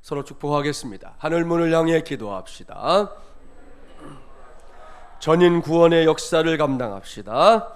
서로 축복하겠습니다. 하늘 문을 향해 기도합시다. 전인 구원의 역사를 감당합시다.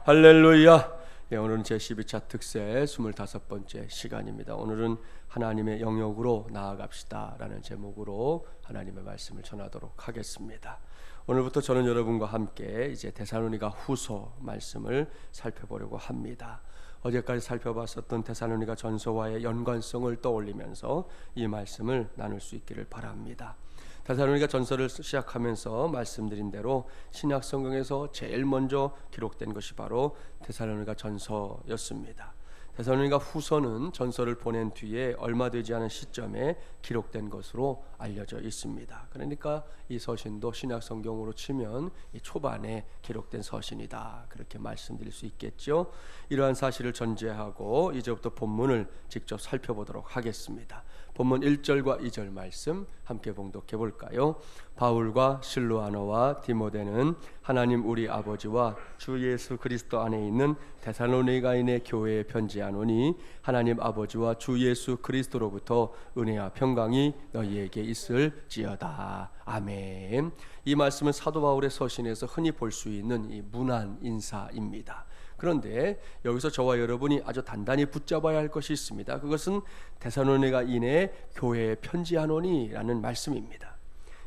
할렐루야. 오늘은 제12차 특세 25번째 시간입니다. 오늘은 하나님의 영역으로 나아갑시다 라는 제목으로 하나님의 말씀을 전하도록 하겠습니다. 오늘부터 저는 여러분과 함께 이제 데살로니가 후서 말씀을 살펴보려고 합니다. 어제까지 살펴봤었던 데살로니가 전서와의 연관성을 떠올리면서 이 말씀을 나눌 수 있기를 바랍니다. 데살로니가 전서를 시작하면서 말씀드린 대로 신약 성경에서 제일 먼저 기록된 것이 바로 데살로니가 전서였습니다. 데살로니가 후서는 전서를 보낸 뒤에 얼마 되지 않은 시점에 기록된 것으로 알려져 있습니다. 그러니까 이 서신도 신약 성경으로 치면 이 초반에 기록된 서신이다, 그렇게 말씀드릴 수 있겠죠. 이러한 사실을 전제하고 이제부터 본문을 직접 살펴보도록 하겠습니다. 본문 1절과 2절 말씀 함께 봉독해 볼까요? 바울과 실로아너와 디모데는 하나님 우리 아버지와 주 예수 그리스도 안에 있는 데살로니가인의 교회에 편지하노니 하나님 아버지와 주 예수 그리스도로부터 은혜와 평강이 너희에게 있을지어다. 아멘. 이 말씀은 사도 바울의 서신에서 흔히 볼 수 있는 이 문안 인사입니다. 그런데 여기서 저와 여러분이 아주 단단히 붙잡아야 할 것이 있습니다. 그것은 데살로니가인의 교회에 편지하노니 라는 말씀입니다.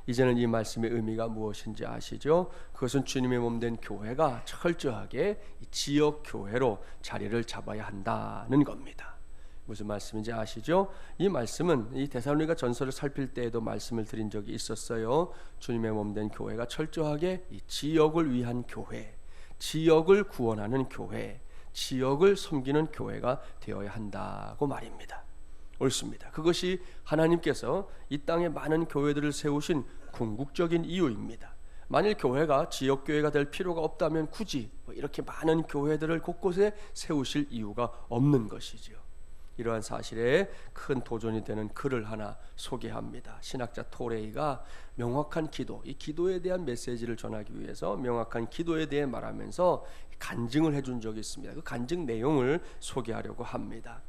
이제는 이 말씀의 의미가 무엇인지 아시죠? 그것은 주님의 몸된 교회가 철저하게 지역 교회로 자리를 잡아야 한다는 겁니다. 무슨 말씀인지 아시죠? 이 말씀은 이 데살로니가 전서를 살필 때에도 말씀을 드린 적이 있었어요. 주님의 몸된 교회가 철저하게 이 지역을 위한 교회, 지역을 구원하는 교회, 지역을 섬기는 교회가 되어야 한다고 말입니다. 옳습니다. 그것이 하나님께서 이 땅에 많은 교회들을 세우신 궁극적인 이유입니다. 만일 교회가 지역교회가 될 필요가 없다면 굳이 이렇게 많은 교회들을 곳곳에 세우실 이유가 없는 것이죠. 이러한 사실에 큰 도전이 되는 글을 하나 소개합니다. 신학자 토레이가 명확한 기도, 이 기도에 대한 메시지를 전하기 위해서 명확한 기도에 대해 말하면서 간증을 해준 적이 있습니다. 그 간증 내용을 소개하려고 합니다.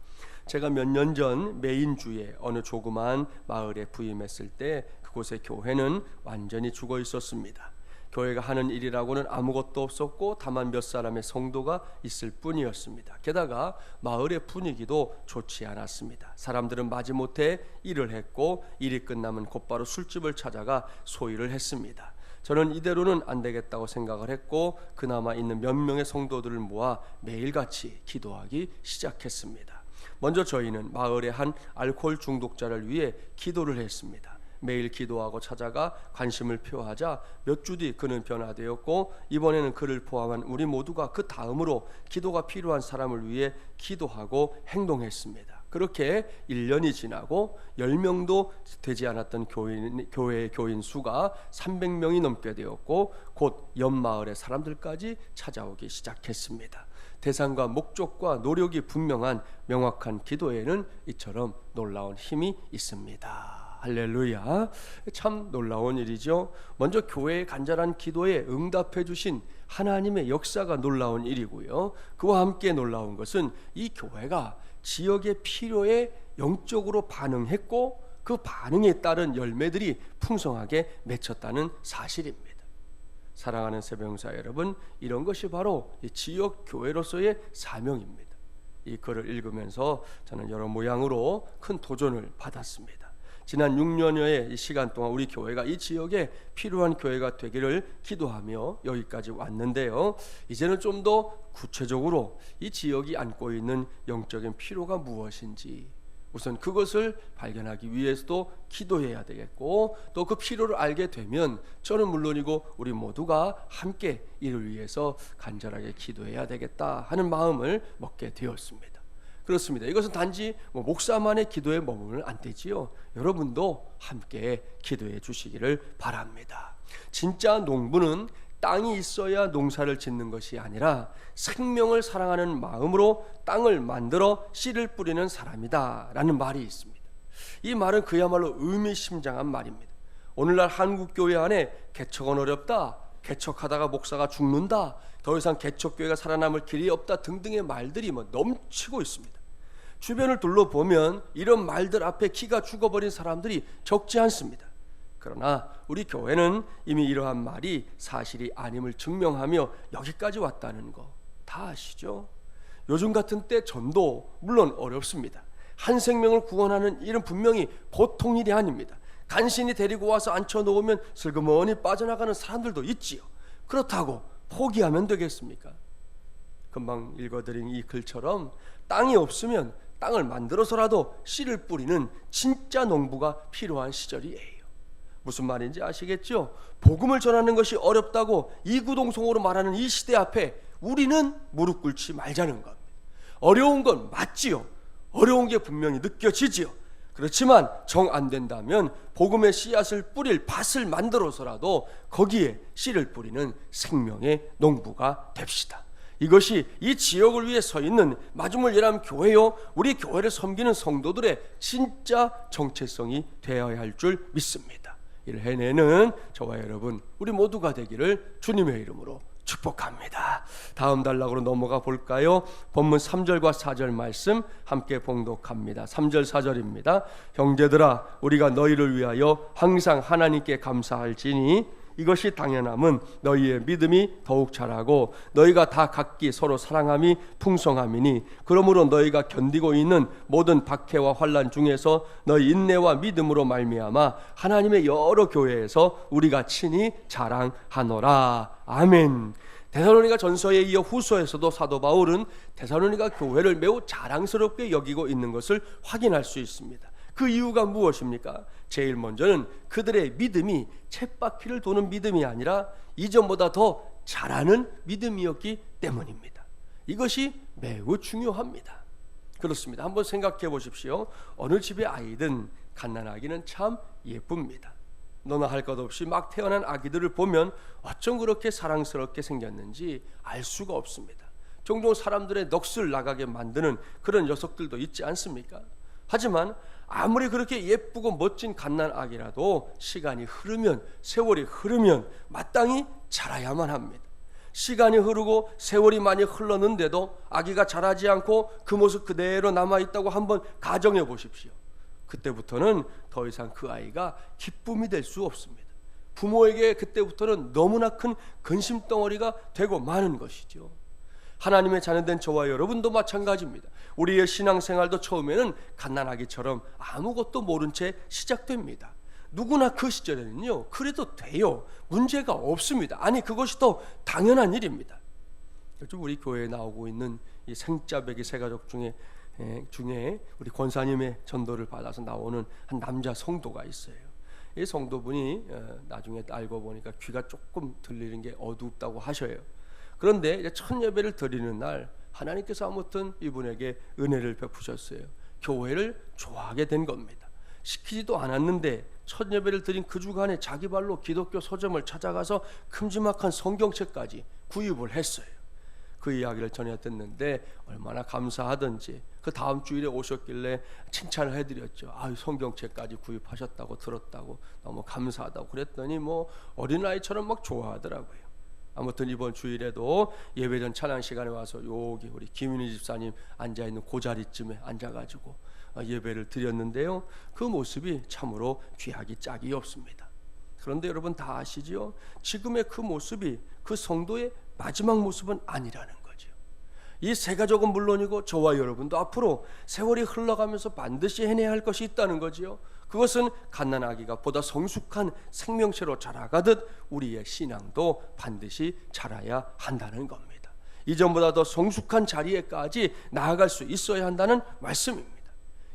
제가 몇 년 전 메인주에 어느 조그만 마을에 부임했을 때 그곳의 교회는 완전히 죽어 있었습니다. 교회가 하는 일이라고는 아무것도 없었고 다만 몇 사람의 성도가 있을 뿐이었습니다. 게다가 마을의 분위기도 좋지 않았습니다. 사람들은 마지못해 일을 했고 일이 끝나면 곧바로 술집을 찾아가 소일을 했습니다. 저는 이대로는 안 되겠다고 생각을 했고 그나마 있는 몇 명의 성도들을 모아 매일같이 기도하기 시작했습니다. 먼저 저희는 마을의 한 알코올 중독자를 위해 기도를 했습니다. 매일 기도하고 찾아가 관심을 표하자 몇 주 뒤 그는 변화되었고 이번에는 그를 포함한 우리 모두가 그 다음으로 기도가 필요한 사람을 위해 기도하고 행동했습니다. 그렇게 1년이 지나고 10명도 되지 않았던 교회의 교인 수가 300명이 넘게 되었고 곧 옆 마을의 사람들까지 찾아오기 시작했습니다. 대상과 목적과 노력이 분명한 명확한 기도에는 이처럼 놀라운 힘이 있습니다. 할렐루야. 참 놀라운 일이죠. 먼저 교회의 간절한 기도에 응답해 주신 하나님의 역사가 놀라운 일이고요. 그와 함께 놀라운 것은 이 교회가 지역의 필요에 영적으로 반응했고 그 반응에 따른 열매들이 풍성하게 맺혔다는 사실입니다. 사랑하는 새벽용사 여러분, 이런 것이 바로 이 지역 교회로서의 사명입니다. 이 글을 읽으면서 저는 여러 모양으로 큰 도전을 받았습니다. 지난 6년여의 시간 동안 우리 교회가 이 지역에 필요한 교회가 되기를 기도하며 여기까지 왔는데요. 이제는 좀 더 구체적으로 이 지역이 안고 있는 영적인 필요가 무엇인지 우선 그것을 발견하기 위해서도 기도해야 되겠고 또 그 필요를 알게 되면 저는 물론이고 우리 모두가 함께 이를 위해서 간절하게 기도해야 되겠다 하는 마음을 먹게 되었습니다. 그렇습니다. 이것은 단지 목사만의 기도에 머무르면 안 되지요. 여러분도 함께 기도해 주시기를 바랍니다. 진짜 농부는 땅이 있어야 농사를 짓는 것이 아니라 생명을 사랑하는 마음으로 땅을 만들어 씨를 뿌리는 사람이다 라는 말이 있습니다. 이 말은 그야말로 의미심장한 말입니다. 오늘날 한국교회 안에 개척은 어렵다, 개척하다가 목사가 죽는다, 더 이상 개척교회가 살아남을 길이 없다 등등의 말들이 넘치고 있습니다. 주변을 둘러보면 이런 말들 앞에 기가 죽어버린 사람들이 적지 않습니다. 그러나 우리 교회는 이미 이러한 말이 사실이 아님을 증명하며 여기까지 왔다는 거 다 아시죠? 요즘 같은 때 전도 물론 어렵습니다. 한 생명을 구원하는 일은 분명히 보통 일이 아닙니다. 간신히 데리고 와서 앉혀놓으면 슬그머니 빠져나가는 사람들도 있지요. 그렇다고 포기하면 되겠습니까? 금방 읽어드린 이 글처럼 땅이 없으면 땅을 만들어서라도 씨를 뿌리는 진짜 농부가 필요한 시절이에요. 무슨 말인지 아시겠죠? 복음을 전하는 것이 어렵다고 이구동성으로 말하는 이 시대 앞에 우리는 무릎 꿇지 말자는 겁니다. 어려운 건 맞지요. 어려운 게 분명히 느껴지지요. 그렇지만 정 안 된다면 복음의 씨앗을 뿌릴 밭을 만들어서라도 거기에 씨를 뿌리는 생명의 농부가 됩시다. 이것이 이 지역을 위해 서 있는 마중물 예람 교회요, 우리 교회를 섬기는 성도들의 진짜 정체성이 되어야 할 줄 믿습니다. 이를 해내는 저와 여러분 우리 모두가 되기를 주님의 이름으로 축복합니다. 다음 단락으로 넘어가 볼까요? 본문 3절과 4절 말씀 함께 봉독합니다. 3절 4절입니다. 형제들아, 우리가 너희를 위하여 항상 하나님께 감사할지니 이것이 당연함은 너희의 믿음이 더욱 자라고 너희가 다 각기 서로 사랑함이 풍성함이니 그러므로 너희가 견디고 있는 모든 박해와 환난 중에서 너희 인내와 믿음으로 말미암아 하나님의 여러 교회에서 우리가 친히 자랑하노라. 아멘. 데살로니가 전서에 이어 후서에서도 사도 바울은 데살로니가 교회를 매우 자랑스럽게 여기고 있는 것을 확인할 수 있습니다. 그 이유가 무엇입니까? 제일 먼저는 그들의 믿음이 쳇바퀴를 도는 믿음이 아니라 이전보다 더 잘하는 믿음이었기 때문입니다. 이것이 매우 중요합니다. 그렇습니다. 한번 생각해 보십시오. 어느 집의 아이든 갓난아기는 참 예쁩니다. 너나 할 것 없이 막 태어난 아기들을 보면 어쩜 그렇게 사랑스럽게 생겼는지 알 수가 없습니다. 종종 사람들의 넋을 나가게 만드는 그런 녀석들도 있지 않습니까? 하지만 아무리 그렇게 예쁘고 멋진 갓난아기라도 시간이 흐르면, 세월이 흐르면 마땅히 자라야만 합니다. 시간이 흐르고 세월이 많이 흘렀는데도 아기가 자라지 않고 그 모습 그대로 남아있다고 한번 가정해 보십시오. 그때부터는 더 이상 그 아이가 기쁨이 될 수 없습니다. 부모에게 그때부터는 너무나 큰 근심덩어리가 되고 마는 것이죠. 하나님의 자녀된 저와 여러분도 마찬가지입니다. 우리의 신앙생활도 처음에는 갓난아기처럼 아무것도 모른 채 시작됩니다. 누구나 그 시절에는요, 그래도 돼요. 문제가 없습니다. 아니, 그것이 더 당연한 일입니다. 요즘 우리 교회에 나오고 있는 이 생짜배기 새가족 중에 우리 권사님의 전도를 받아서 나오는 한 남자 성도가 있어요. 이 성도분이 나중에 알고 보니까 귀가 조금 들리는 게 어둡다고 하셔요. 그런데 이제 첫 예배를 드리는 날 하나님께서 아무튼 이분에게 은혜를 베푸셨어요. 교회를 좋아하게 된 겁니다. 시키지도 않았는데 첫 예배를 드린 그 주간에 자기 발로 기독교 서점을 찾아가서 큼지막한 성경책까지 구입을 했어요. 그 이야기를 전해 듣는데 얼마나 감사하던지 그 다음 주일에 오셨길래 칭찬을 해드렸죠. 아유, 성경책까지 구입하셨다고 들었다고 너무 감사하다고 그랬더니 뭐 어린아이처럼 막 좋아하더라고요. 아무튼 이번 주일에도 예배전 찬양 시간에 와서 여기 우리 김윤희 집사님 앉아있는 그 자리쯤에 앉아가지고 예배를 드렸는데요, 그 모습이 참으로 귀하기 짝이 없습니다. 그런데 여러분 다 아시죠? 지금의 그 모습이 그 성도의 마지막 모습은 아니라는 거죠. 이 세 가족은 물론이고 저와 여러분도 앞으로 세월이 흘러가면서 반드시 해내야 할 것이 있다는 거지요. 그것은 갓난아기가 보다 성숙한 생명체로 자라가듯 우리의 신앙도 반드시 자라야 한다는 겁니다. 이전보다 더 성숙한 자리에까지 나아갈 수 있어야 한다는 말씀입니다.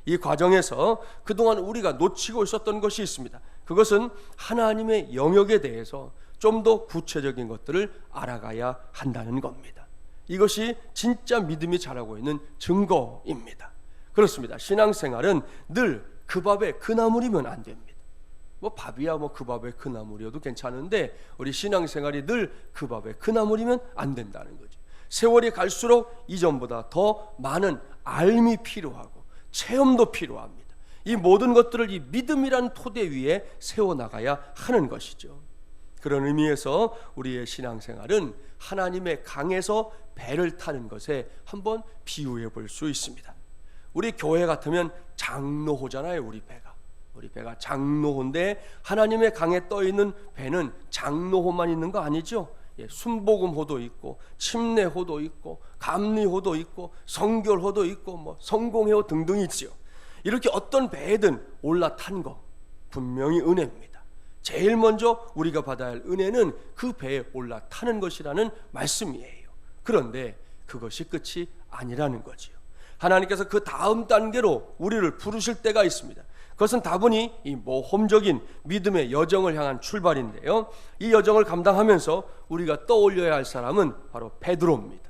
이 과정에서 그동안 우리가 놓치고 있었던 것이 있습니다. 그것은 하나님의 영역에 대해서 좀 더 구체적인 것들을 알아가야 한다는 겁니다. 이것이 진짜 믿음이 자라고 있는 증거입니다. 그렇습니다. 신앙생활은 늘 그 밥에 그 나물이면 안 됩니다. 뭐 밥이야 뭐 그 밥에 그 나물이어도 괜찮은데 우리 신앙생활이 늘 그 밥에 그 나물이면 안 된다는 거죠. 세월이 갈수록 이전보다 더 많은 알미 필요하고 체험도 필요합니다. 이 모든 것들을 이 믿음이라는 토대 위에 세워나가야 하는 것이죠. 그런 의미에서 우리의 신앙생활은 하나님의 강에서 배를 타는 것에 한번 비유해 볼 수 있습니다. 우리 교회 같으면 장로호잖아요. 우리 배가 장로호인데 하나님의 강에 떠 있는 배는 장로호만 있는 거 아니죠? 순복음호도 있고 침례호도 있고 감리호도 있고 성결호도 있고 뭐 성공회호 등등 있지요. 이렇게 어떤 배에든 올라탄 거 분명히 은혜입니다. 제일 먼저 우리가 받아야 할 은혜는 그 배에 올라타는 것이라는 말씀이에요. 그런데 그것이 끝이 아니라는 거지요. 하나님께서 그 다음 단계로 우리를 부르실 때가 있습니다. 그것은 다분히 이 모험적인 믿음의 여정을 향한 출발인데요, 이 여정을 감당하면서 우리가 떠올려야 할 사람은 바로 베드로입니다.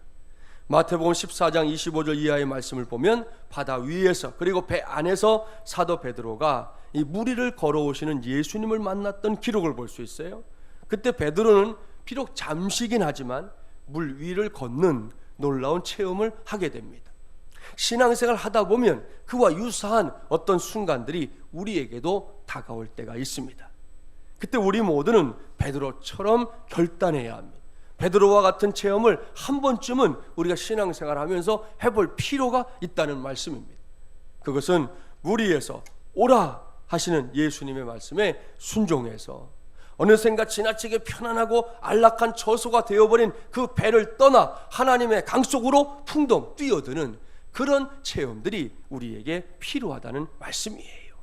마태복음 14장 25절 이하의 말씀을 보면 바다 위에서 그리고 배 안에서 사도 베드로가 이 무리를 걸어오시는 예수님을 만났던 기록을 볼 수 있어요. 그때 베드로는 비록 잠시긴 하지만 물 위를 걷는 놀라운 체험을 하게 됩니다. 신앙생활 하다 보면 그와 유사한 어떤 순간들이 우리에게도 다가올 때가 있습니다. 그때 우리 모두는 베드로처럼 결단해야 합니다. 베드로와 같은 체험을 한 번쯤은 우리가 신앙생활하면서 해볼 필요가 있다는 말씀입니다. 그것은 무리에서 오라 하시는 예수님의 말씀에 순종해서 어느샌가 지나치게 편안하고 안락한 처소가 되어버린 그 배를 떠나 하나님의 강 속으로 풍덩 뛰어드는 그런 체험들이 우리에게 필요하다는 말씀이에요.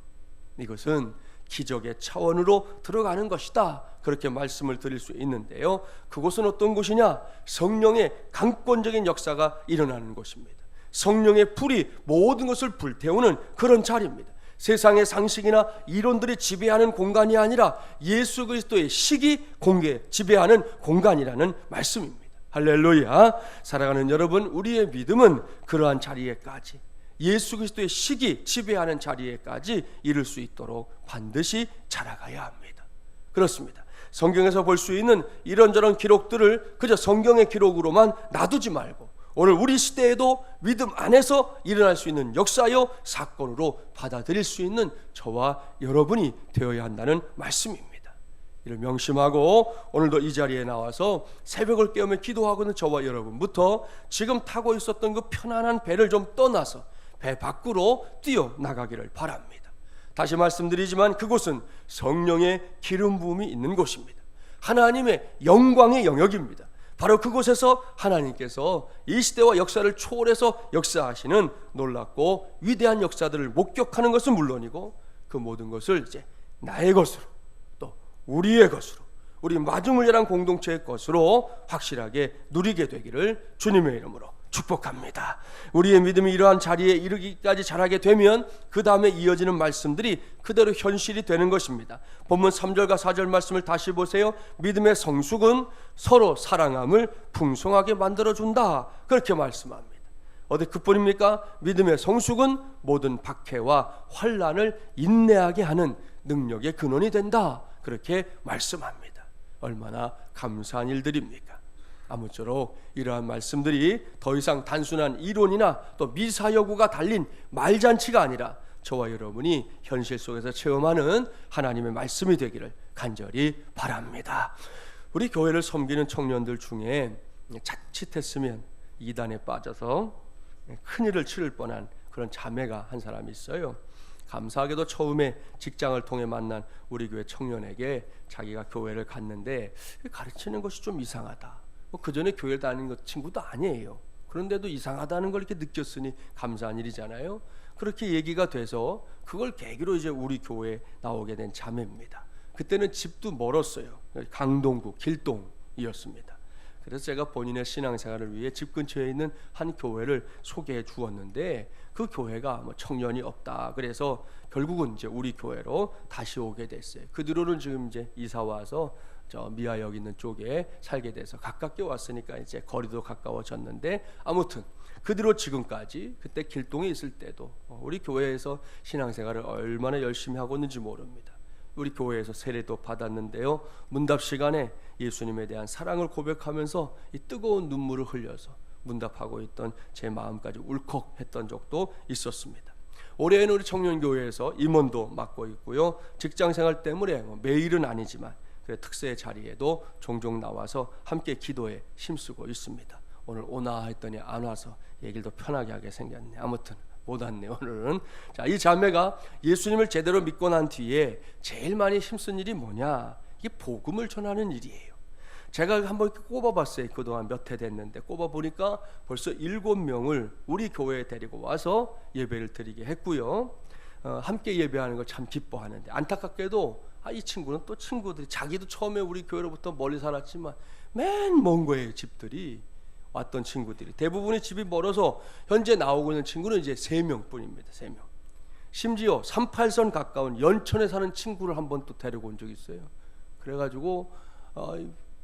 이것은 기적의 차원으로 들어가는 것이다, 그렇게 말씀을 드릴 수 있는데요, 그곳은 어떤 곳이냐? 성령의 강권적인 역사가 일어나는 곳입니다. 성령의 불이 모든 것을 불태우는 그런 자리입니다. 세상의 상식이나 이론들이 지배하는 공간이 아니라 예수 그리스도의 식이 지배하는 공간이라는 말씀입니다. 할렐루야. 사랑하는 여러분, 우리의 믿음은 그러한 자리에까지, 예수 그리스도의 식이 지배하는 자리에까지 이를 수 있도록 반드시 자라가야 합니다. 그렇습니다. 성경에서 볼 수 있는 이런저런 기록들을 그저 성경의 기록으로만 놔두지 말고 오늘 우리 시대에도 믿음 안에서 일어날 수 있는 역사요 사건으로 받아들일 수 있는 저와 여러분이 되어야 한다는 말씀입니다. 이를 명심하고 오늘도 이 자리에 나와서 새벽을 깨우며 기도하고 있는 저와 여러분부터 지금 타고 있었던 그 편안한 배를 좀 떠나서 배 밖으로 뛰어나가기를 바랍니다. 다시 말씀드리지만 그곳은 성령의 기름 부음이 있는 곳입니다. 하나님의 영광의 영역입니다. 바로 그곳에서 하나님께서 이 시대와 역사를 초월해서 역사하시는 놀랍고 위대한 역사들을 목격하는 것은 물론이고 그 모든 것을 이제 나의 것으로, 또 우리의 것으로, 우리 마중물이란 공동체의 것으로 확실하게 누리게 되기를 주님의 이름으로 축복합니다. 우리의 믿음이 이러한 자리에 이르기까지 자라게 되면 그 다음에 이어지는 말씀들이 그대로 현실이 되는 것입니다. 본문 3절과 4절 말씀을 다시 보세요. 믿음의 성숙은 서로 사랑함을 풍성하게 만들어준다, 그렇게 말씀합니다. 어디 그뿐입니까? 믿음의 성숙은 모든 박해와 환난을 인내하게 하는 능력의 근원이 된다, 그렇게 말씀합니다. 얼마나 감사한 일들입니까? 아무쪼록 이러한 말씀들이 더 이상 단순한 이론이나 또 미사여구가 달린 말잔치가 아니라 저와 여러분이 현실 속에서 체험하는 하나님의 말씀이 되기를 간절히 바랍니다. 우리 교회를 섬기는 청년들 중에 자칫했으면 이단에 빠져서 큰일을 치를 뻔한 그런 자매가 한 사람이 있어요. 감사하게도 처음에 직장을 통해 만난 우리 교회 청년에게 자기가 교회를 갔는데 가르치는 것이 좀 이상하다, 그 전에 교회를 다니는 친구도 아니에요. 그런데도 이상하다는 걸 이렇게 느꼈으니 감사한 일이잖아요. 그렇게 얘기가 돼서 그걸 계기로 이제 우리 교회에 나오게 된 자매입니다. 그때는 집도 멀었어요. 강동구 길동이었습니다. 그래서 제가 본인의 신앙생활을 위해 집 근처에 있는 한 교회를 소개해 주었는데 그 교회가 뭐 청년이 없다, 그래서 결국은 이제 우리 교회로 다시 오게 됐어요. 그 뒤로는 지금 이제 이사 와서 저 미아역 있는 쪽에 살게 돼서 가깝게 왔으니까 이제 거리도 가까워졌는데, 아무튼 그 뒤로 지금까지 그때 길동에 있을 때도 우리 교회에서 신앙생활을 얼마나 열심히 하고 있는지 모릅니다. 우리 교회에서 세례도 받았는데요, 문답 시간에 예수님에 대한 사랑을 고백하면서 이 뜨거운 눈물을 흘려서 문답하고 있던 제 마음까지 울컥했던 적도 있었습니다. 올해는 우리 청년교회에서 임원도 맡고 있고요, 직장생활 때문에 매일은 아니지만 특세의 자리에도 종종 나와서 함께 기도에 힘쓰고 있습니다. 오늘 오나 했더니 안 와서 얘기를 더 편하게 하게 생겼네. 아무튼 못 왔네요 오늘은. 자, 이 자매가 예수님을 제대로 믿고 난 뒤에 제일 많이 힘쓴 일이 뭐냐? 이게 복음을 전하는 일이에요. 제가 한번 꼽아봤어요. 그동안 몇 해 됐는데 꼽아보니까 벌써 7명을 우리 교회에 데리고 와서 예배를 드리게 했고요. 함께 예배하는 걸 참 기뻐하는데, 안타깝게도 이 친구는 또 친구들이, 자기도 처음에 우리 교회로부터 멀리 살았지만 맨 먼 거예요. 집들이 왔던 친구들이 대부분이 집이 멀어서 현재 나오고 있는 친구는 이제 3명뿐입니다. 3명. 심지어 38선 가까운 연천에 사는 친구를 한번 또 데리고 온 적이 있어요. 그래가지고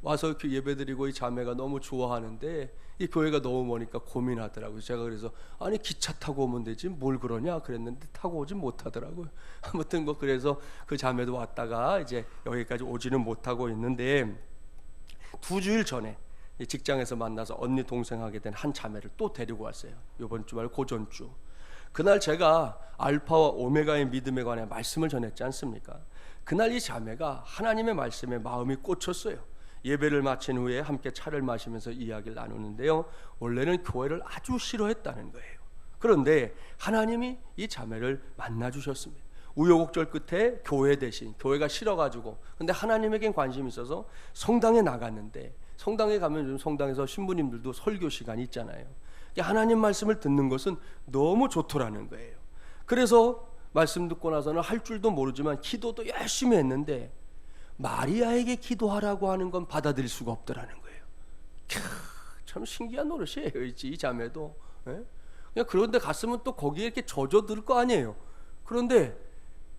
와서 이렇게 예배드리고 이 자매가 너무 좋아하는데 이 교회가 너무 머니까 고민하더라고요. 제가 그래서 아니 기차 타고 오면 되지 뭘 그러냐 그랬는데 타고 오진 못하더라고요. 아무튼 뭐 그래서 그 자매도 왔다가 이제 여기까지 오지는 못하고 있는데, 2주일 전에 직장에서 만나서 언니 동생하게 된 한 자매를 또 데리고 왔어요. 이번 주 말고 고전주. 그날 제가 알파와 오메가의 믿음에 관해 말씀을 전했지 않습니까? 그날 이 자매가 하나님의 말씀에 마음이 꽂혔어요. 예배를 마친 후에 함께 차를 마시면서 이야기를 나누는데요, 원래는 교회를 아주 싫어했다는 거예요. 그런데 하나님이 이 자매를 만나주셨습니다. 우여곡절 끝에 교회 대신, 교회가 싫어가지고, 근데 하나님에겐 관심이 있어서 성당에 나갔는데, 성당에 가면 요즘 성당에서 신부님들도 설교 시간이 있잖아요. 하나님 말씀을 듣는 것은 너무 좋더라는 거예요. 그래서 말씀 듣고 나서는 할 줄도 모르지만 기도도 열심히 했는데 마리아에게 기도하라고 하는 건 받아들일 수가 없더라는 거예요. 참 신기한 노릇이에요. 이 자매도. 그냥 그런데 갔으면 또 거기에 이렇게 젖어들 거 아니에요. 그런데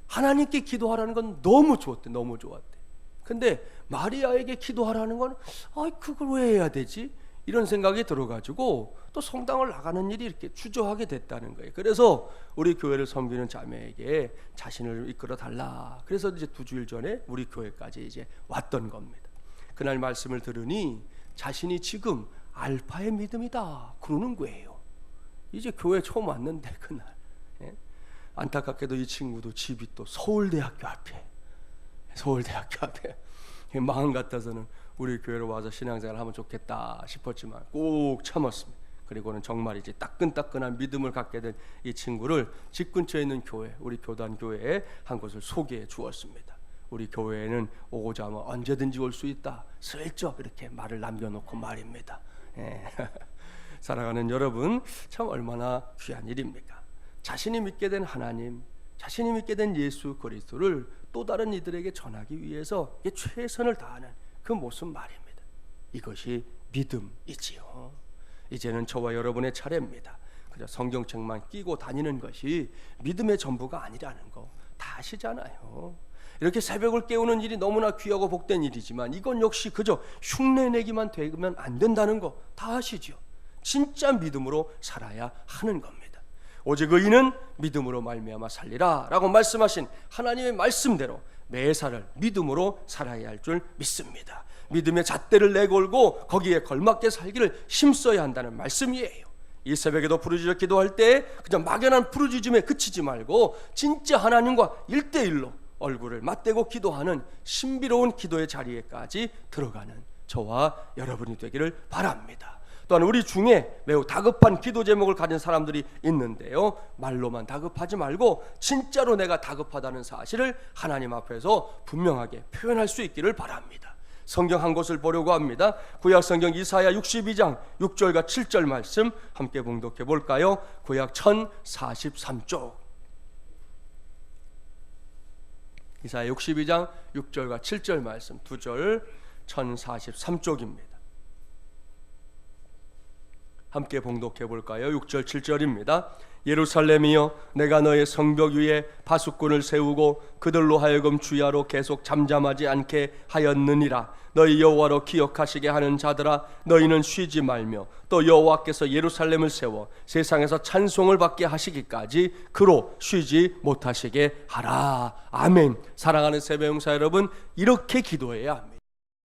하나님께 기도하라는 건 너무 좋았대. 너무 좋았대. 근데 마리아에게 기도하라는 건 그걸 왜 해야 되지? 이런 생각이 들어가지고 또 성당을 나가는 일이 이렇게 주저하게 됐다는 거예요. 그래서 우리 교회를 섬기는 자매에게 자신을 이끌어 달라. 그래서 이제 2주일 전에 우리 교회까지 이제 왔던 겁니다. 그날 말씀을 들으니 자신이 지금 알파의 믿음이다 그러는 거예요. 이제 교회 처음 왔는데 그날. 안타깝게도 이 친구도 집이 또 서울대학교 앞에, 서울대학교 앞에. 마음 같아서는 우리 교회로 와서 신앙생활을 하면 좋겠다 싶었지만 꼭 참았습니다. 그리고는 정말 이제 따끈따끈한 믿음을 갖게 된 이 친구를 집 근처에 있는 교회, 우리 교단 교회에 한 곳을 소개해 주었습니다. 우리 교회에는 오고자 하면 언제든지 올 수 있다. 슬쩍 이렇게 말을 남겨놓고 말입니다. 사랑하는 여러분, 참 얼마나 귀한 일입니까? 자신이 믿게 된 하나님, 자신이 믿게 된 예수 그리스도를 또 다른 이들에게 전하기 위해서 최선을 다하는 그 모습 말입니다. 이것이 믿음이지요. 이제는 저와 여러분의 차례입니다. 그저 성경책만 끼고 다니는 것이 믿음의 전부가 아니라는 거 다 아시잖아요. 이렇게 새벽을 깨우는 일이 너무나 귀하고 복된 일이지만 이건 역시 그저 흉내내기만 되면 안 된다는 거 다 아시죠. 진짜 믿음으로 살아야 하는 겁니다. 오직 의인은 믿음으로 말미암아 살리라 라고 말씀하신 하나님의 말씀대로 매사를 믿음으로 살아야 할 줄 믿습니다. 믿음의 잣대를 내걸고 거기에 걸맞게 살기를 힘써야 한다는 말씀이에요. 이 새벽에도 부르짖어 기도할 때 그냥 막연한 부르짖음에 그치지 말고 진짜 하나님과 1대1로 얼굴을 맞대고 기도하는 신비로운 기도의 자리에까지 들어가는 저와 여러분이 되기를 바랍니다. 또한 우리 중에 매우 다급한 기도 제목을 가진 사람들이 있는데요, 말로만 다급하지 말고 진짜로 내가 다급하다는 사실을 하나님 앞에서 분명하게 표현할 수 있기를 바랍니다. 성경 한 곳을 보려고 합니다. 구약 성경 이사야 62장 6절과 7절 말씀 함께 봉독해 볼까요? 구약 1043쪽. 이사야 62장 6절과 7절 말씀 2절 1043쪽입니다. 함께 봉독해 볼까요? 6절 7절입니다. 예루살렘이여, 내가 너의 성벽 위에 파수꾼을 세우고 그들로 하여금 주야로 계속 잠잠하지 않게 하였느니라. 너희 여호와로 기억하시게 하는 자들아, 너희는 쉬지 말며 또 여호와께서 예루살렘을 세워 세상에서 찬송을 받게 하시기까지 그로 쉬지 못하시게 하라. 아멘. 사랑하는 세배용사 여러분, 이렇게 기도해야 합니다.